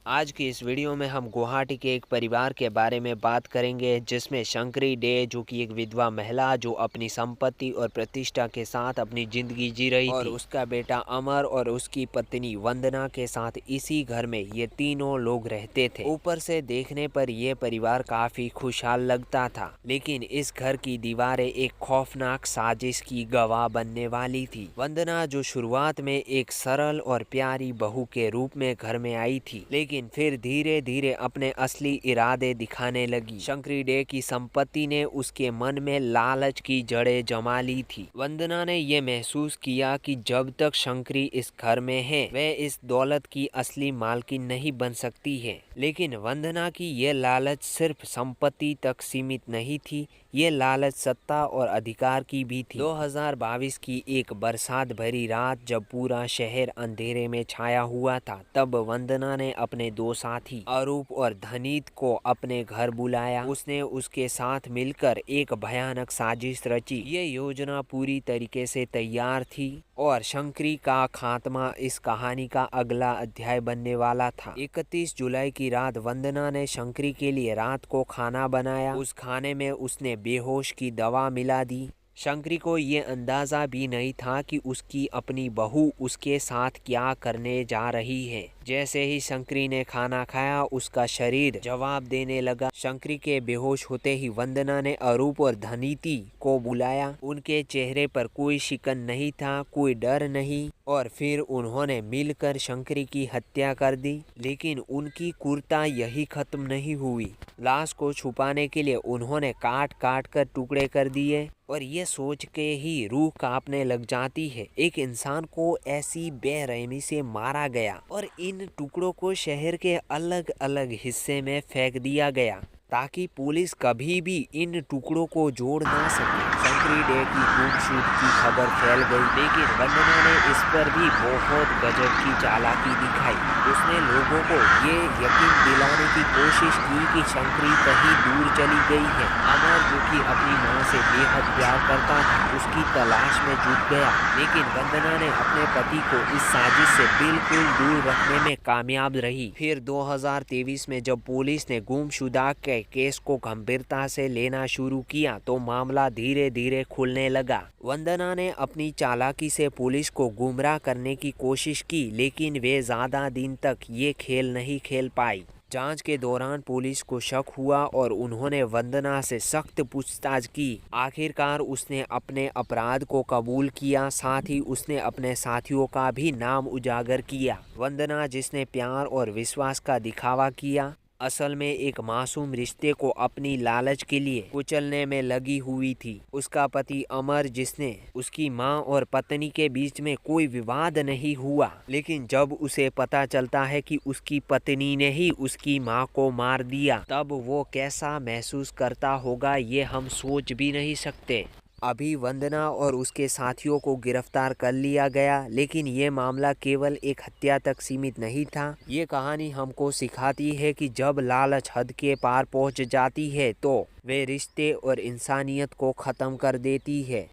आज की इस वीडियो में हम गुवाहाटी के एक परिवार के बारे में बात करेंगे जिसमें शंकरी डे जो कि एक विधवा महिला जो अपनी संपत्ति और प्रतिष्ठा के साथ अपनी जिंदगी जी रही थी और उसका बेटा अमर और उसकी पत्नी वंदना के साथ इसी घर में ये तीनों लोग रहते थे। ऊपर से देखने पर यह परिवार काफी खुशहाल लगता था, लेकिन इस घर की दीवारें एक खौफनाक साजिश की गवाह बनने वाली थी। वंदना जो शुरुआत में एक सरल और प्यारी बहू के रूप में घर में आई थी, लेकिन फिर धीरे धीरे अपने असली इरादे दिखाने लगी। शंकरी डे की संपत्ति ने उसके मन में लालच की जड़ें जमा ली थी। वंदना ने यह महसूस किया कि जब तक शंकरी इस घर में है वह इस दौलत की असली मालकिन नहीं बन सकती है। लेकिन वंदना की यह लालच सिर्फ संपत्ति तक सीमित नहीं थी, ये लालच सत्ता और अधिकार की भी थी। 2022 की एक बरसात भरी रात जब पूरा शहर अंधेरे में छाया हुआ था, तब वंदना ने अपने दो साथी अरूप और धनीत को अपने घर बुलाया। उसने उसके साथ मिलकर एक भयानक साजिश रची। ये योजना पूरी तरीके से तैयार थी और शंकरी का खात्मा इस कहानी का अगला अध्याय बनने वाला था। 31 जुलाई की रात वंदना ने शंकरी के लिए रात को खाना बनाया। उस खाने में उसने बेहोश की दवा मिला दी। शंकरी को ये अंदाज़ा भी नहीं था कि उसकी अपनी बहू उसके साथ क्या करने जा रही है। जैसे ही शंकरी ने खाना खाया, उसका शरीर जवाब देने लगा। शंकरी के बेहोश होते ही वंदना ने अरूप और धनीति को बुलाया। उनके चेहरे पर कोई शिकन नहीं था, कोई डर नहीं, और फिर उन्होंने मिलकर शंकरी की हत्या कर दी। लेकिन उनकी क्रूरता यही खत्म नहीं हुई। लाश को छुपाने के लिए उन्होंने काट काट कर टुकड़े कर दिए और ये सोच के ही रूह कांपने लग जाती है, एक इंसान को ऐसी बेरहमी से मारा गया और इन टुकड़ों को शहर के अलग अलग हिस्से में फेंक दिया गया ताकि पुलिस कभी भी इन टुकड़ों को जोड़ ना सके। शंकरी डे की गुमशुद की खबर फैल गई, लेकिन वंदना ने इस पर भी बहुत गजब की चालाकी दिखाई। उसने लोगों को ये यकीन दिलाने की कोशिश की कि शंकरी कहीं दूर चली गई है। अमर जो कि अपनी मां से बेहद प्यार करता था, उसकी तलाश में जुट गया, लेकिन वंदना ने अपने पति को इस साजिश से बिल्कुल दूर रखने में कामयाब रही। फिर 2023 में जब पुलिस ने गुमशुदा के केस को गंभीरता से लेना शुरू किया तो मामला धीरे धीरे खुलने लगा। वंदना ने अपनी चालाकी से पुलिस को गुमराह करने की कोशिश की, लेकिन वे ज्यादा दिन तक ये खेल नहीं खेल पाई। जांच के दौरान पुलिस को शक हुआ और उन्होंने वंदना से सख्त पूछताछ की। आखिरकार उसने अपने अपराध को कबूल किया, साथ ही उसने अपने साथियों का भी नाम उजागर किया। वंदना जिसने प्यार और विश्वास का दिखावा किया, असल में एक मासूम रिश्ते को अपनी लालच के लिए कुचलने में लगी हुई थी। उसका पति अमर, जिसने उसकी मां और पत्नी के बीच में कोई विवाद नहीं हुआ, लेकिन जब उसे पता चलता है कि उसकी पत्नी ने ही उसकी मां को मार दिया, तब वो कैसा महसूस करता होगा ये हम सोच भी नहीं सकते। अभी वंदना और उसके साथियों को गिरफ्तार कर लिया गया, लेकिन ये मामला केवल एक हत्या तक सीमित नहीं था। ये कहानी हमको सिखाती है कि जब लालच हद के पार पहुंच जाती है तो वे रिश्ते और इंसानियत को ख़त्म कर देती है।